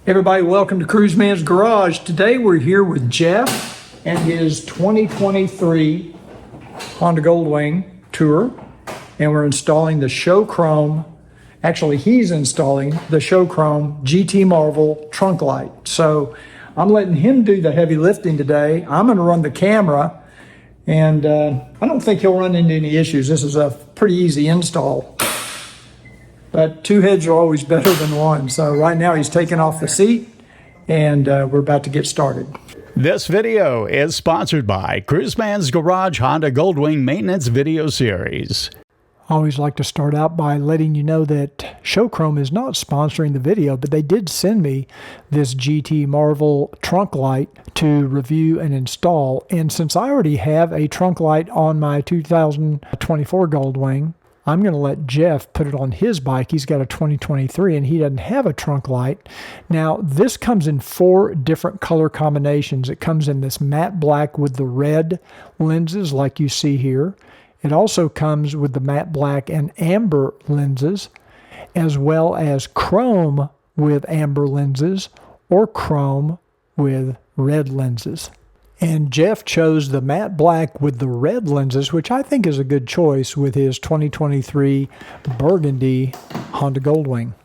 Everybody, welcome to Cruiseman's Garage. Today we're here with Jeff and his 2023 Honda Goldwing Tour, and we're installing the Show Chrome. Actually, he's installing the Show Chrome GT Marvel trunk light. So I'm letting him do the heavy lifting today. I'm going to run the camera, and I don't think he'll run into any issues. This is a pretty easy install. But two heads are always better than one. So right now he's taking off the seat, and we're about to get started. This video is sponsored by Cruiseman's Garage Honda Goldwing Maintenance Video Series. I always like to start out by letting you know that Show Chrome is not sponsoring the video, but they did send me this GT Marvel trunk light to review and install. And since I already have a trunk light on my 2024 Goldwing, I'm going to let Jeff put it on his bike. He's got a 2023 and he doesn't have a trunk light. Now, this comes in 4 different color combinations. It comes in this matte black with the red lenses like you see here. It also comes with the matte black and amber lenses, as well as chrome with amber lenses or chrome with red lenses. And Jeff chose the matte black with the red lenses, which I think is a good choice with his 2023 burgundy Honda Goldwing.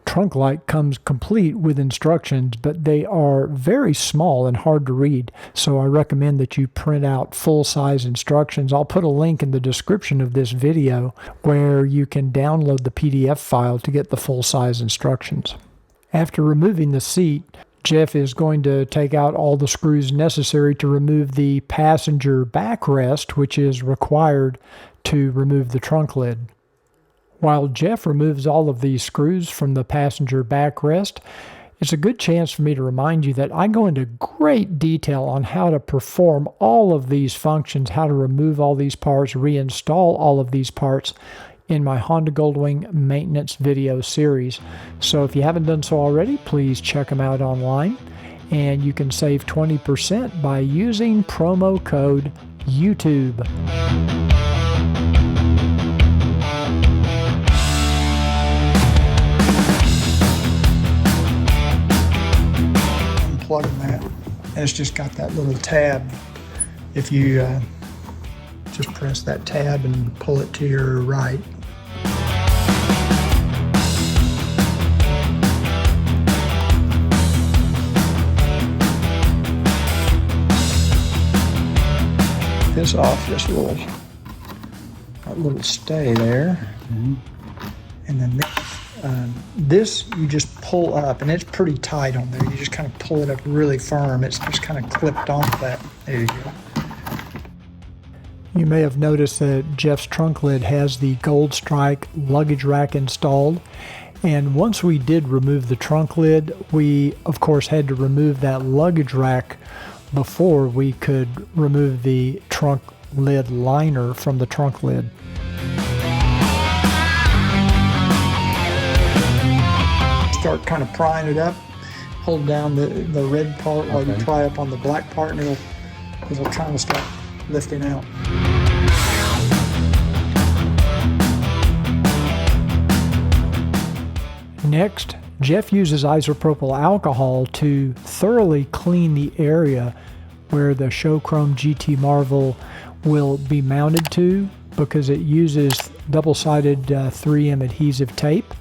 Trunk light comes complete with instructions, but they are very small and hard to read. So I recommend that you print out full-size instructions. I'll put a link in the description of this video where you can download the PDF file to get the full-size instructions. After removing the seat, Jeff is going to take out all the screws necessary to remove the passenger backrest, which is required to remove the trunk lid. While Jeff removes all of these screws from the passenger backrest, it's a good chance for me to remind you that I go into great detail on how to perform all of these functions, how to remove all these parts, reinstall all of these parts in my Honda Goldwing maintenance video series. So if you haven't done so already, please check them out online, and you can save 20% by using promo code YouTube. Unplugging that, and it's just got that little tab. If you just press that tab and pull it to your right. This off, this little stay there, and then this you just pull up, and it's pretty tight on there. You just kind of pull it up really firm. It's just kind of clipped onto that. There you go. You may have noticed that Jeff's trunk lid has the Gold Strike luggage rack installed, and once we did remove the trunk lid, we of course had to remove that luggage rack before we could remove the trunk lid liner from the trunk lid. Start kind of prying it up. Hold down the red part while you pry up on the black part, and it'll try to start lifting out. Next, Jeff uses isopropyl alcohol to thoroughly clean the area where the Show Chrome GT Marvel will be mounted to, because it uses double-sided 3M adhesive tape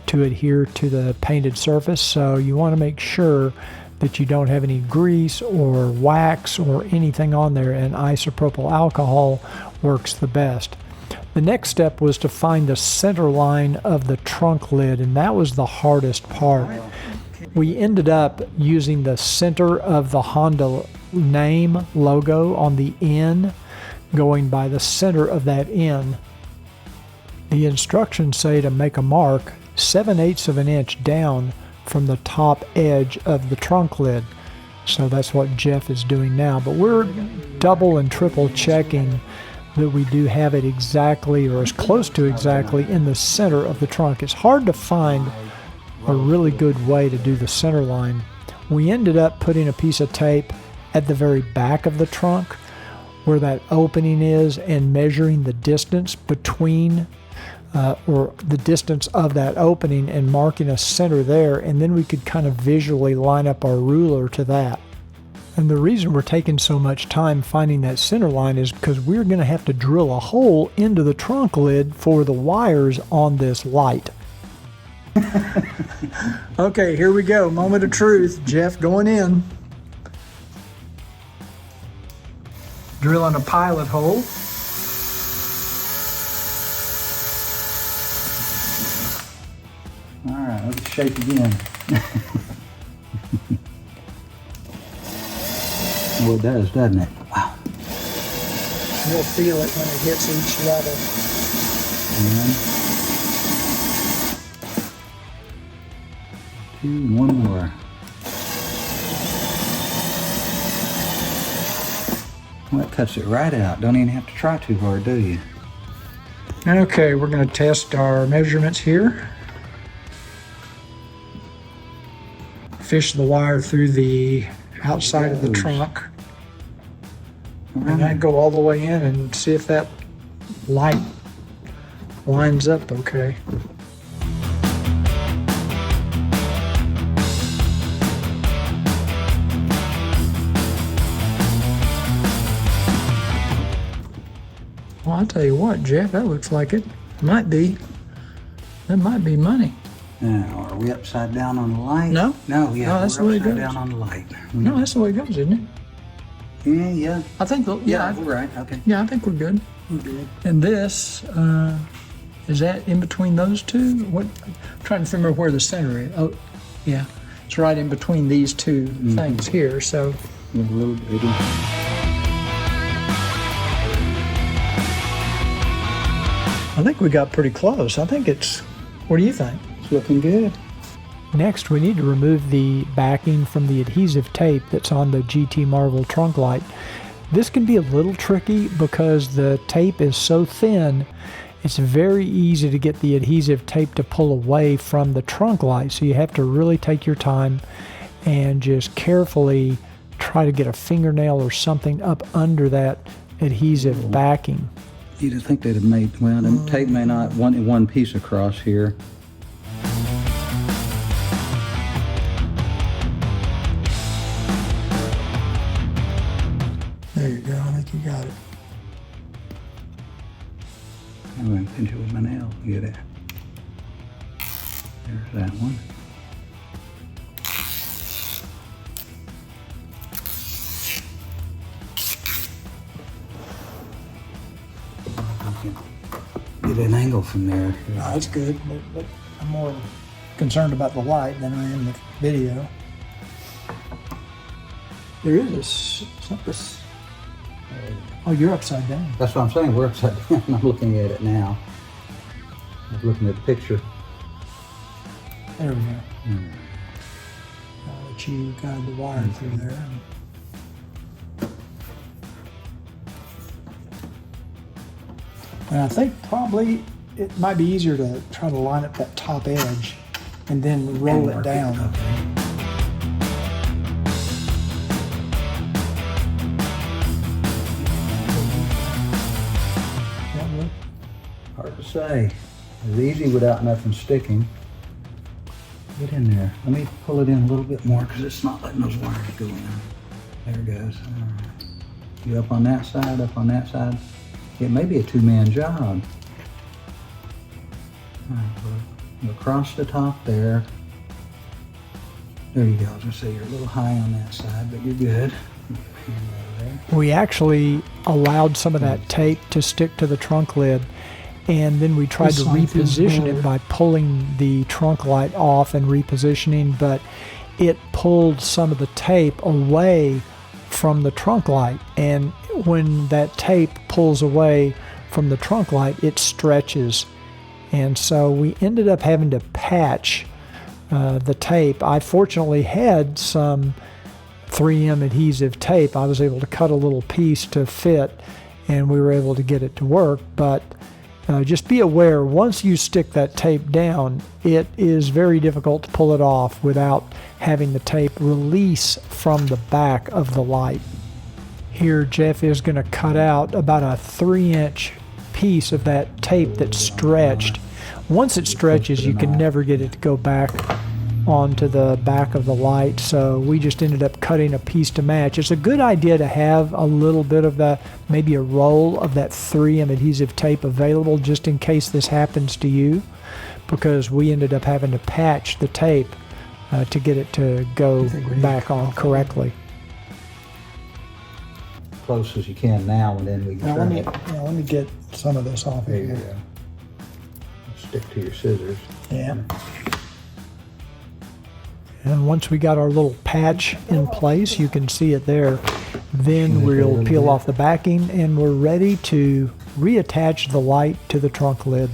to adhere to the painted surface. So you want to make sure that you don't have any grease or wax or anything on there, and isopropyl alcohol works the best. The next step was to find the center line of the trunk lid, and that was the hardest part. We ended up using the center of the Honda name logo on the N, going by the center of that N. The instructions say to make a mark 7/8 of an inch down from the top edge of the trunk lid. So that's what Jeff is doing now, but we're double and triple checking that we do have it exactly, or as close to exactly, in the center of the trunk. It's hard to find a really good way to do the center line. We ended up putting a piece of tape at the very back of the trunk where that opening is, and measuring the distance between or the distance of that opening and marking a center there, and then we could kind of visually line up our ruler to that. And the reason we're taking so much time finding that center line is because we're going to have to drill a hole into the trunk lid for the wires on this light. Okay, here we go. Moment of truth. Jeff going in. Drilling a pilot hole. All right, let's shake again. Well, it does, doesn't it? Wow. You'll feel it when it hits each level. One more. Well, that cuts it right out. Don't even have to try too hard, do you? Okay, we're going to test our measurements here. Fish the wire through the outside of the trunk. And then go all the way in and see if that light lines up okay. Well, I'll tell you what, Jeff, that looks like it. Might be. That might be money. Now, are we upside down on the light? No. No, yeah, No, that's the way it we're upside goes. down on the light. No, that's the way it goes, isn't it? Yeah. I think, Yeah, we're right. Okay. Yeah, I think we're good. We're good. And this, is that in between those two? What? I'm trying to remember where the center is. Oh, yeah. It's right in between these two things here, so. A little bitty. I think we got pretty close. I think it's, what do you think? It's looking good. Next, we need to remove the backing from the adhesive tape that's on the GT Marvel trunk light. This can be a little tricky because the tape is so thin, it's very easy to get the adhesive tape to pull away from the trunk light. So you have to really take your time and just carefully try to get a fingernail or something up under that adhesive backing. You'd think they'd have made, well, the tape may not want one piece across here. There you go, I think you got it. I'm going to pinch it with my nail. Get it. There's that one. Get an angle from there. No, that's good, but I'm more concerned about the light than I am the video. There is something. Oh, you're upside down. That's what I'm saying. We're upside down. I'm looking at it now. I'm looking at the picture. There we go. I'll let you guide the wire through there. And I think probably it might be easier to try to line up that top edge and then roll it down. Hard to say. It's easy without nothing sticking. Get in there. Let me pull it in a little bit more because it's not letting those wires go in. There it goes. All right. You up on that side, up on that side. It may be a two-man job. All right, we'll across the top there. There you go. I was gonna say you're a little high on that side, but you're good. We actually allowed some of that tape to stick to the trunk lid, and then we tried to reposition it by pulling the trunk light off and repositioning, but it pulled some of the tape away from the trunk light, and when that tape pulls away from the trunk light, it stretches, and so we ended up having to patch the tape. I fortunately had some 3M adhesive tape. I was able to cut a little piece to fit, and we were able to get it to work, but just be aware, once you stick that tape down, it is very difficult to pull it off without having the tape release from the back of the light. Here, Jeff is going to cut out about a 3-inch piece of that tape that's stretched, Once it stretches, you can never get it to go back onto the back of the light, so we just ended up cutting a piece to match. It's a good idea to have a little bit of that, maybe a roll of that 3M adhesive tape available just in case this happens to you, because we ended up having to patch the tape to get it to go back on correctly. Close as you can now, and then we can trim it. Let me get some of this off There you go. Stick to your scissors. Yeah. And once we got our little patch in place, you can see it there, then we'll peel off the backing and we're ready to reattach the light to the trunk lid.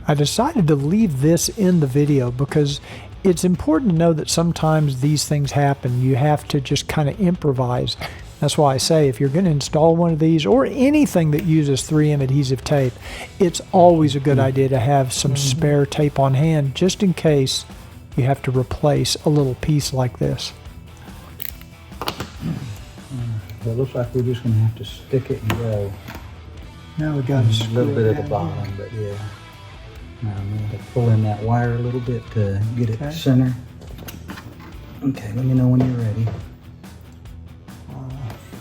I decided to leave this in the video because it's important to know that sometimes these things happen. You have to just kind of improvise. That's why I say if you're going to install one of these or anything that uses 3M adhesive tape, it's always a good idea to have some spare tape on hand just in case you have to replace a little piece like this. Well, it looks like we're just going to have to stick it and go. Now we got A little bit at the bottom, but yeah. Now I'm going to pull in that wire a little bit to get it center. Okay, let me know when you're ready.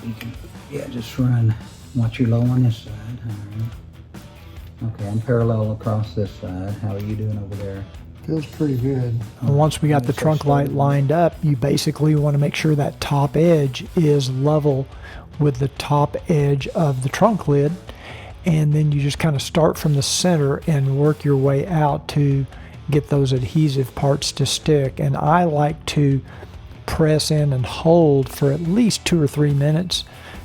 You can, yeah, just run. Want you low on this side. All right. Okay, I'm parallel across this side. How are you doing over there? Feels pretty good. Once we got the trunk light lined up, you basically want to make sure that top edge is level with the top edge of the trunk lid, and then you just kind of start from the center and work your way out to get those adhesive parts to stick. And I like to press in and hold for at least 2 or 3 minutes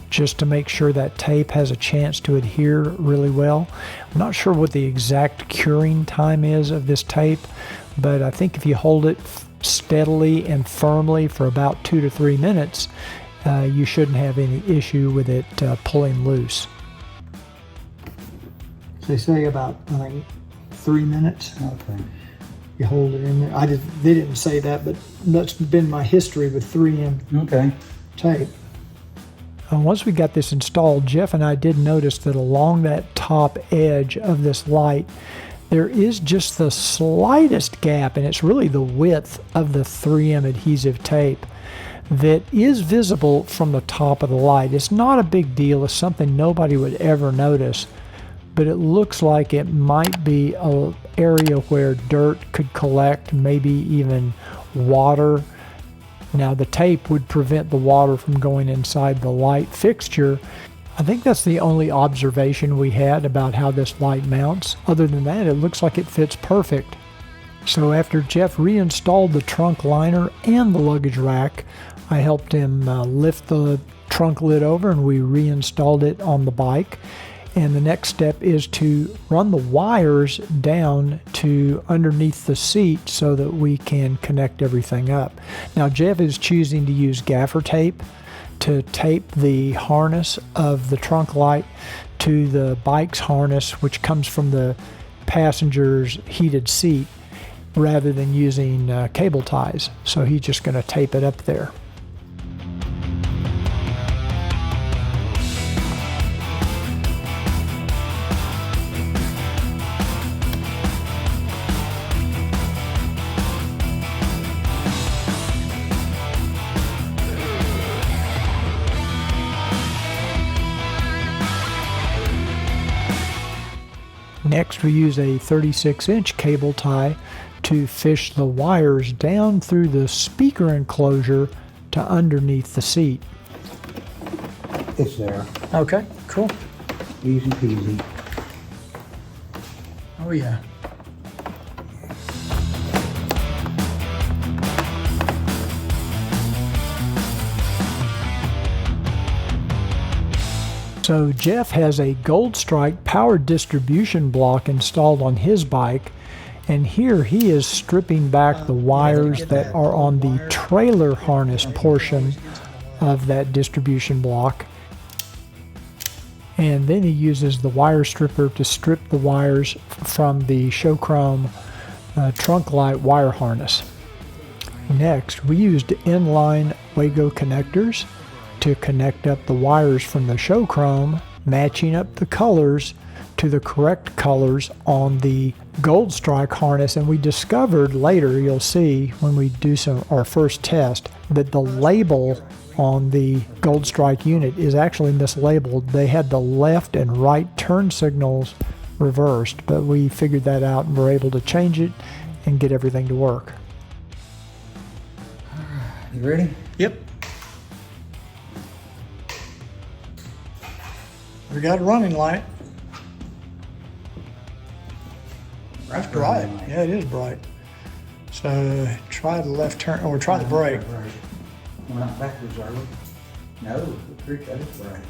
just to make sure that tape has a chance to adhere really well. I'm not sure what the exact curing time is of this tape, but I think if you hold it steadily and firmly for about 2 to 3 minutes, you shouldn't have any issue with it pulling loose. They say about 3 minutes. Okay. You hold it in there. They didn't say that, but that's been my history with 3M Okay. tape. Once we got this installed, Jeff and I did notice that along that top edge of this light, there is just the slightest gap, and it's really the width of the 3M adhesive tape that is visible from the top of the light. It's not a big deal. It's something nobody would ever notice, but it looks like it might be an area where dirt could collect, maybe even water. Now the tape would prevent the water from going inside the light fixture. I think that's the only observation we had about how this light mounts. Other than that, it looks like it fits perfect. So after Jeff reinstalled the trunk liner and the luggage rack, I helped him lift the trunk lid over and we reinstalled it on the bike. And the next step is to run the wires down to underneath the seat so that we can connect everything up. Now Jeff is choosing to use gaffer tape to tape the harness of the trunk light to the bike's harness, which comes from the passenger's heated seat, rather than using cable ties. So he's just going to tape it up there. Next, we use a 36-inch cable tie to fish the wires down through the speaker enclosure to underneath the seat. It's there. Okay, cool. Easy peasy. Oh yeah. So Jeff has a Goldstrike power distribution block installed on his bike, and here he is stripping back the wires that are on the trailer harness portion of that distribution block. And then he uses the wire stripper to strip the wires from the Showchrome trunk light wire harness. Next, we used inline Wago connectors to connect up the wires from the Showchrome, matching up the colors to the correct colors on the Gold Strike harness, and we discovered later, you'll see when we do our first test, that the label on the Gold Strike unit is actually mislabeled. They had the left and right turn signals reversed, but we figured that out and were able to change it and get everything to work. You ready? Yep. We got a running light. That's bright. Yeah, it is bright. So try the left turn, or try the brake. We're not backwards, are we? No, the creek, that is bright.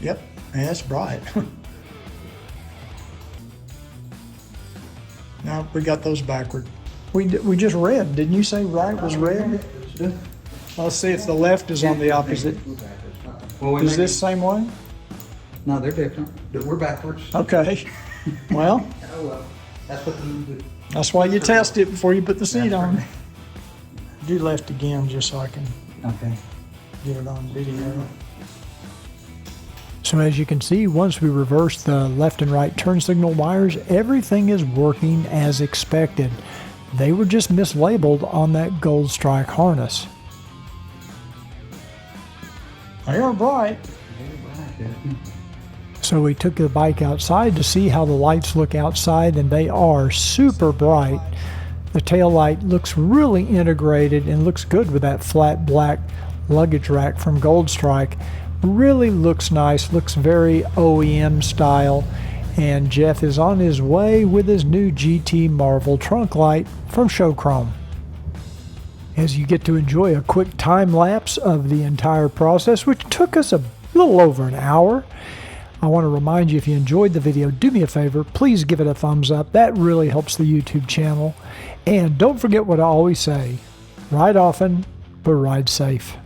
Yep, yeah, it's bright. No, we got those backward. We just read. Didn't you say right was red? Let's see if the left is on the opposite. Is this same way? No, they're different. We're backwards. Okay. Well, Oh, well. That's what you do. that's why you test it before you put the seat on. Do left again just so I can Okay. get it on video. So as you can see, once we reverse the left and right turn signal wires, everything is working as expected. They were just mislabeled on that Gold Strike harness. They are bright. So we took the bike outside to see how the lights look outside, and they are super bright. The tail light looks really integrated and looks good with that flat black luggage rack from Gold Strike. Really looks nice, looks very OEM style. And Jeff is on his way with his new GT Marvel trunk light from Showchrome. As you get to enjoy a quick time lapse of the entire process, which took us a little over an hour, I want to remind you, if you enjoyed the video, do me a favor, please give it a thumbs up. That really helps the YouTube channel. And don't forget what I always say, ride often, but ride safe.